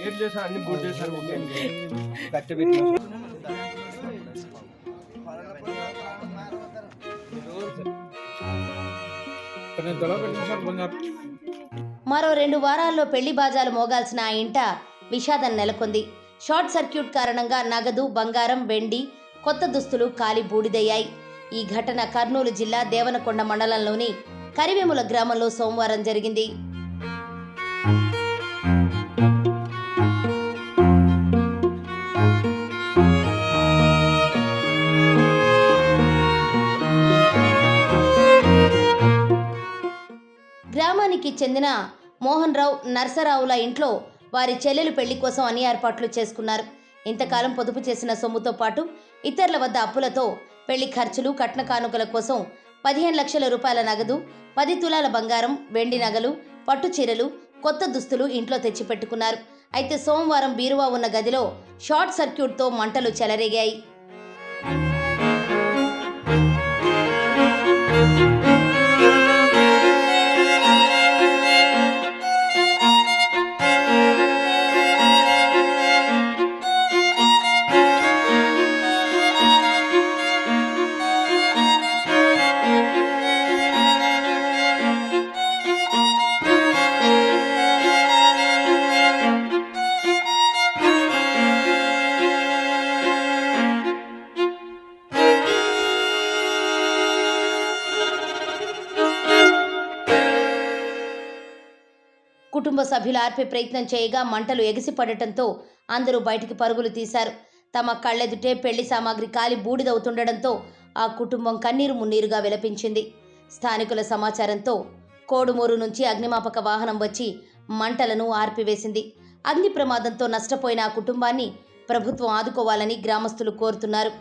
ఏం చేశారు? అన్ని బూట్ చేశారు. కట్టె పెట్టి మరో 2 వారాల్లో పెళ్లి బాజాలు మోగాల్సిన ఆ ఇంట విషాదం నెలకొంది. షార్ట్ సర్క్యూట్ కారణంగా నగదు, బంగారం, వెండి, కొత్త దుస్తులు కాలి బూడిదయ్యాయి. ఈ ఘటన కర్నూలు జిల్లా దేవనకొండ మండలంలోని కరివేముల గ్రామంలో సోమవారం జరిగింది. గ్రామానికి చెందిన మోహన్ రావు, నర్సరావుల ఇంట్లో వారి చెల్లెలు పెళ్లి కోసం అన్ని ఏర్పాట్లు చేసుకున్నారు. ఇంతకాలం పొదుపు చేసిన సొమ్ముతో పాటు ఇతరుల వద్ద అప్పులతో పెళ్లి ఖర్చులు, కట్న కానుకల కోసం 15 లక్షల రూపాయల నగదు, 10 తులాల బంగారం, వెండి నగలు, పట్టు చీరలు, కొత్త దుస్తులు ఇంట్లో తెచ్చిపెట్టుకున్నారు. అయితే సోమవారం బీరువా ఉన్న గదిలో షార్ట్ సర్క్యూట్తో మంటలు చెలరేగాయి. కుటుంబ సభ్యులు ఆర్పే ప్రయత్నం చేయగా మంటలు ఎగిసిపడటంతో అందరూ బయటికి పరుగులు తీశారు. తమ కళ్ళెదుటే పెళ్లి సామాగ్రి కాలి బూడిదవుతుండటంతో ఆ కుటుంబం కన్నీరు మున్నీరుగా విలపించింది. స్థానికుల సమాచారంతో కోడుమూరు నుంచి అగ్నిమాపక వాహనం వచ్చి మంటలను ఆర్పివేసింది. అగ్ని ప్రమాదంతో నష్టపోయిన ఆ కుటుంబాన్ని ప్రభుత్వం ఆదుకోవాలని గ్రామస్తులు కోరుతున్నారు.